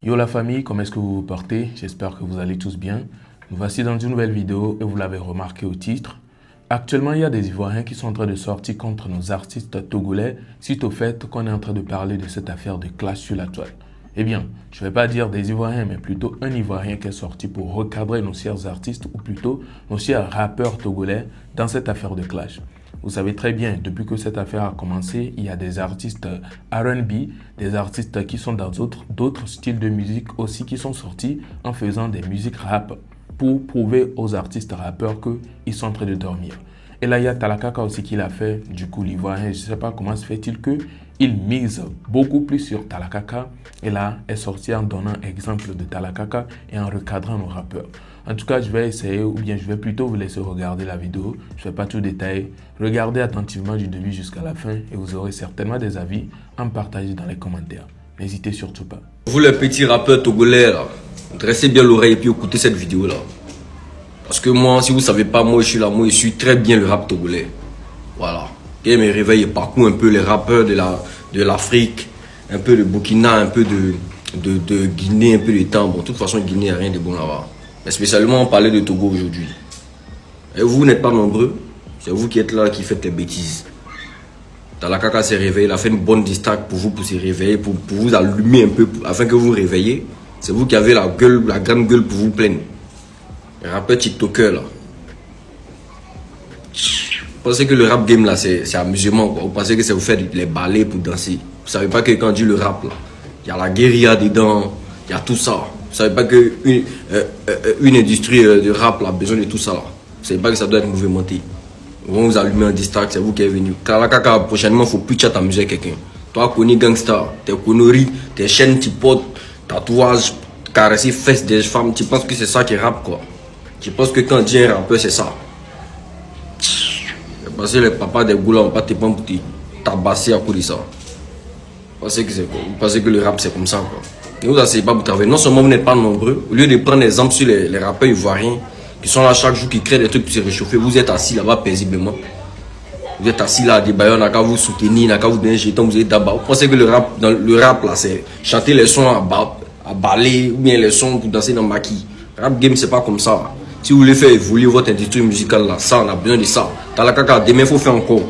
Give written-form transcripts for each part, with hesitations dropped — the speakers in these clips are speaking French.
Yo la famille, comment est-ce que vous vous portez? J'espère que vous allez tous bien. Nous voici dans une nouvelle vidéo et vous l'avez remarqué au titre. Actuellement, il y a des Ivoiriens qui sont en train de sortir contre nos artistes togolais suite au fait qu'on est en train de parler de cette affaire de clash sur la toile. Eh bien, je ne vais pas dire des Ivoiriens, mais plutôt un Ivoirien qui est sorti pour recadrer nos chers artistes ou plutôt nos chers rappeurs togolais dans cette affaire de clash. Vous savez très bien, depuis que cette affaire a commencé, il y a des artistes R&B, des artistes qui sont dans d'autres styles de musique aussi qui sont sortis en faisant des musiques rap pour prouver aux artistes rappeurs qu'ils sont en train de dormir. Et là, il y a Talakaka aussi qui l'a fait. Du coup, l'Ivoirien, je ne sais pas comment se fait-il qu'il mise beaucoup plus sur Talakaka. Et là, est sorti en donnant exemple de Talakaka et en recadrant nos rappeurs. En tout cas, je vais essayer, ou bien je vais plutôt vous laisser regarder la vidéo. Je ne vais pas tout détailler. Regardez attentivement du début jusqu'à la fin et vous aurez certainement des avis à me partager dans les commentaires. N'hésitez surtout pas. Vous les petits rappeurs togolais là, dressez bien l'oreille et puis écoutez cette vidéo là. Parce que moi, si vous savez pas, moi je suis là, moi je suis très bien le rap togolais. Voilà. Et me réveille et parcours un peu les rappeurs de l'Afrique, un peu de Burkina, un peu de Guinée, un peu de temps. Bon, de toute façon, Guinée, il n'y a rien de bon là-bas. Mais spécialement, on parlait de Togo aujourd'hui. Et vous n'êtes pas nombreux, c'est vous qui êtes là, qui faites les bêtises. Talakaka s'est réveillé, il a fait une bonne distract pour vous, pour se réveiller, pour vous allumer un peu, afin que vous vous réveillez. C'est vous qui avez la grande gueule pour vous plaindre. Les rappeurs TikTokers là. Vous pensez que le rap game là, c'est amusement quoi. Vous pensez que c'est vous faire les ballets pour danser. Vous savez pas que quand on dit le rap là, il y a la guérilla dedans, il y a tout ça. Vous savez pas que une industrie de rap là a besoin de tout ça là. Vous savez pas que ça doit être mouvementé. On vous allumer en distract, c'est vous qui êtes venu. Talakaka, prochainement, il faut plus t'amuser avec quelqu'un. Toi, connu gangsta, tes conneries, tes chaînes, tes potes, tatouages, caresser fesses des femmes, tu penses que c'est ça qui rappe quoi. Tu penses que quand tu es un rappeur, c'est ça. Parce que les papas des goulas vont pas te prendre pour te tabasser à cause de ça. Vous pensez que le rap c'est comme ça quoi. Ne vous asseyez pas pour travailler. Non seulement vous n'êtes pas nombreux, au lieu de prendre exemple sur les rappeurs ivoiriens qui sont là chaque jour, qui créent des trucs pour se réchauffer, vous êtes assis là-bas paisiblement. Vous êtes assis là à débailler, on n'a qu'à vous soutenir, on n'a qu'à vous donner un jeton, vous êtes d'abord. Vous pensez que le rap là c'est chanter les sons à balai ou bien les sons pour danser dans le maquis. Rap game c'est pas comme ça. Si vous voulez faire évoluer votre industrie musicale là, ça on a besoin de ça. Talakaka, demain il faut faire encore.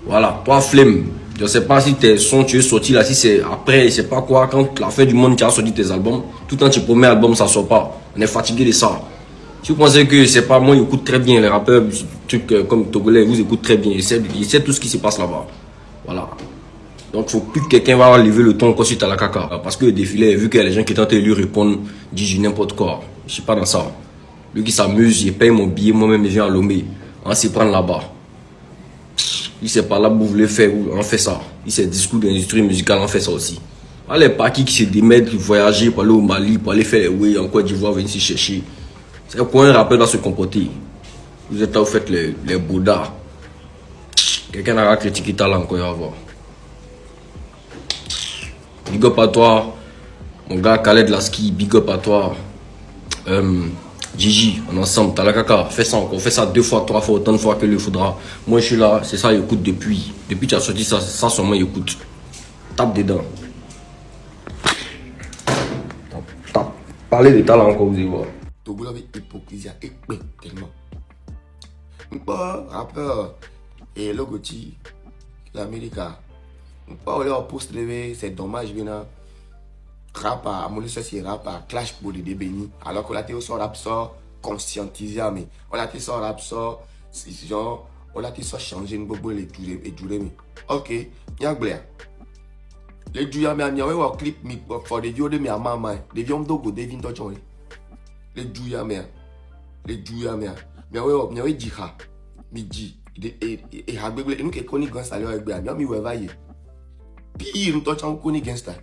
Voilà, toi flemme. Je ne sais pas si tes sons tu es sorti là, si c'est après, je sais pas quoi, quand la fin du monde tu as sorti tes albums, tout le temps tu promets album ça sort pas. On est fatigué de ça. Si vous pensez que c'est pas moi, ils écoutent très bien les rappeurs, trucs comme Togolais, vous écoutez très bien, ils savent tout ce qui se passe là-bas. Voilà. Donc, il ne faut plus que quelqu'un va lever le ton encore sur Talakaka. Parce que le défilé, vu qu'il y a les gens qui tentent de lui répondre, disent n'importe quoi. Je ne suis pas dans ça. Lui qui s'amuse, il paye mon billet, moi-même, je viens à Lomé. On s'y prend là-bas. Il sait pas là où vous voulez faire, on fait ça. Il sait discours d'industrie musicale, on fait ça aussi. Les partis qui se démettent, qui voyagent pour aller au Mali, pour aller faire les way en Côte d'Ivoire, venir s'y chercher. C'est quoi un rappeur doit se comporter. Vous êtes là, vous faites les bouddhas. Quelqu'un n'a critiqué talent encore, il va voir. Big up à toi, mon gars Khaled Laski, big up à toi. Gigi, on est ensemble, Talakaka, fais ça encore, fais ça 2 fois, 3 fois, autant de fois que il faudra. Moi je suis là, c'est ça, il écoute depuis. Depuis que tu as sorti ça, ça seulement il écoute. Tape dedans. Tape. Parlez de talent encore, vous allez voir. Togo avec hypocrisie et tellement. Pas rappeur et logoti l'Amérique. Pas on leur poste levé, c'est dommage bien. Rap à mon c'est rap à clash pour les débénis. Alors qu'on a été au son rap sort conscientisé mais on a été son rap sort genre on a été soit changer une bobo les jouer mais OK, bien blaire. Les joueurs mais on va clip mais for the vidéo de ma maman, les vieux dogo devin to chon. Les joueurs mais ouais dira midi et habegble nous que connait grand salaire avec bien mi ouais vailler pire nous to chon connait gangster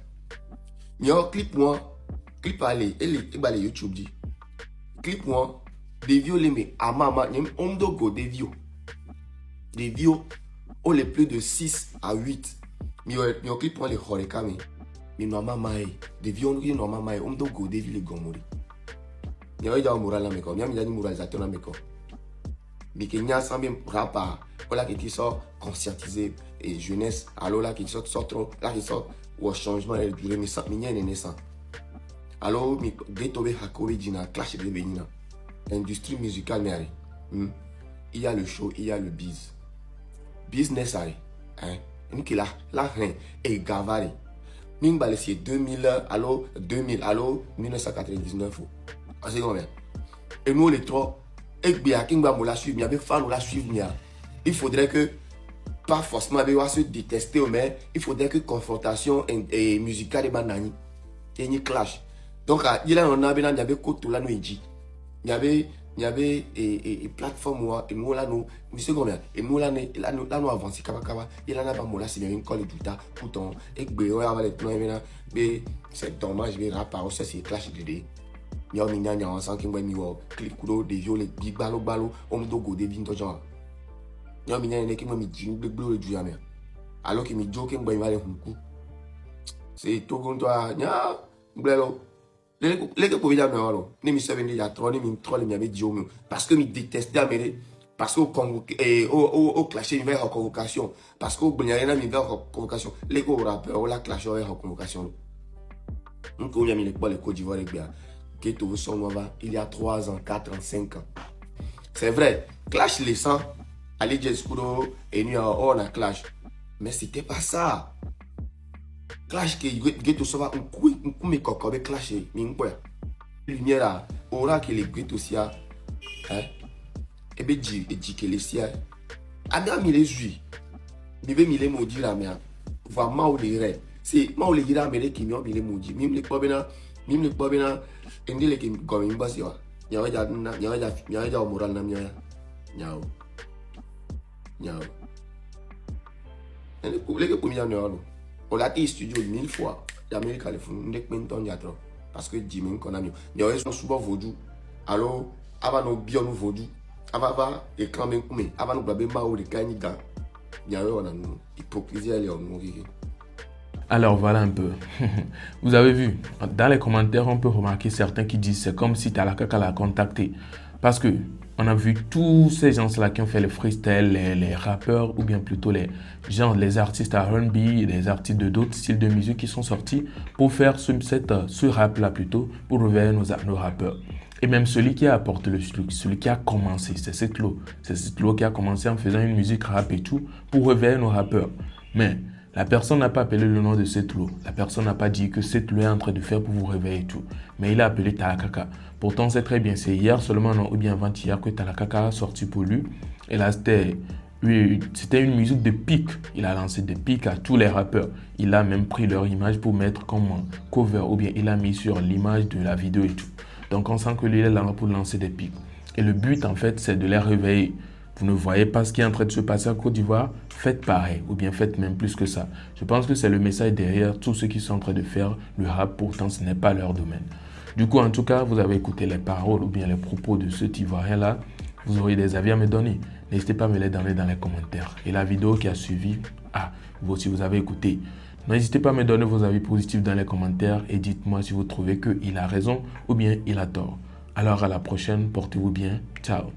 mais clip aller et balé YouTube dit clip moi des vieux les mais à maman on dogo des vieux on les plus de 6 à 8 mais clip moi les horeka mais maman des vieux on maman on dogo des vieux les gomori. Il y a un moral là, mais comme il y a un moralisateur là, mais comme. Mais qu'il y a un même rapport, là qui sort conscientisé et jeunesse, alors là qui sort trop, là qui sort au changement et durée, mais ça, il y a une naissance. alors mi ghetto be hakobe dina clash de benina. Industrie musicale mais il y a le show, il y a le business hein. Ni que la rien et gavare. Ning balé c'est 2000 alors 1999. C'est combien? Et nous les trois et bien king ba mo la suivre, il y avait fan la suivre. Il faudrait que pas forcément se détester mais il faudrait que confrontation et musicale et banani et ni clash. Donc il y a on avait côté là nous dit. Il y avait plateforme et nous là nous c'est combien et nous là nous avancer kaba il en a pas moi là c'est bien colle tout ça pourtant et que on va les plans maintenant mais c'est dommage mais rap par ça c'est clash de il y a une année ensemble qui moi mi wo clip kudo de viol big balo on me dogo de bin to genre il y a une année qui moi mi jing de bleu du jamais alors que mi joke moi il va les hunku c'est tout contre toi nya blelo les que pour dire non ni mi savait ni ya trop ni mi trop les mi avait dit parce que mi détestait améré parce que au clash il va en convocation parce que au banyana mi va en convocation les go rappeur la clash en convocation donc on y a mis les Côte d'Ivoire les gars qui tout son il y a 3 ans 4 ans 5 ans c'est vrai clash les 100 aller Jeskudo et nous on a clash mais c'était pas ça. Clash que ghetto sova un coup me coco be clash mingwe lumière aura que les ghetto sia hein et be di que les sia ada mi les jui mi be mi les maudire la mer vraiment ou les ré c'est ma ou les gira mais qui mi les maudire mi les pas bena indi les qui comme mi basi wa nyaja moral na nyao et les que pour mi no on l'a dit studio 1000 fois. L'Amérique a le fond, parce que Jimmy qu'on a mis. Il y a souvent vaudou. Alors, avant nos bien nous vaudou. Avant écran même mais avant nous babé mao de caniga. Il y a on a nous hypocrisie elle on mourir. Alors voilà un peu. Vous avez vu, dans les commentaires, on peut remarquer certains qui disent c'est comme si Talakaka l'a contacté. Parce que on a vu tous ces gens-là qui ont fait le freestyle, les rappeurs ou bien plutôt les artistes R&B, les artistes de d'autres styles de musique qui sont sortis pour faire ce rap-là plutôt, pour réveiller nos rappeurs. Et même celui qui a apporté le truc, celui qui a commencé, c'est Setlo. C'est Setlo qui a commencé en faisant une musique rap et tout pour réveiller nos rappeurs. Mais la personne n'a pas appelé le nom de Setlo. La personne n'a pas dit que Setlo est en train de faire pour vous réveiller et tout. Mais il a appelé Talakaka. Pourtant, c'est très bien. C'est hier seulement, non, ou bien avant-hier, que Talakaka a sorti pour lui. Et là, c'était une musique de pique. Il a lancé des piques à tous les rappeurs. Il a même pris leur image pour mettre comme cover. Ou bien il a mis sur l'image de la vidéo et tout. Donc, on sent que lui, il est là pour lancer des piques. Et le but, en fait, c'est de les réveiller. Vous ne voyez pas ce qui est en train de se passer en Côte d'Ivoire, faites pareil, ou bien faites même plus que ça. Je pense que c'est le message derrière tous ceux qui sont en train de faire le rap, pourtant ce n'est pas leur domaine. Du coup, en tout cas, vous avez écouté les paroles ou bien les propos de cet Ivoirien-là. Vous aurez des avis à me donner. N'hésitez pas à me les donner dans les commentaires. Et la vidéo qui a suivi, vous aussi vous avez écouté. N'hésitez pas à me donner vos avis positifs dans les commentaires et dites-moi si vous trouvez qu'il a raison ou bien il a tort. Alors à la prochaine, portez-vous bien. Ciao.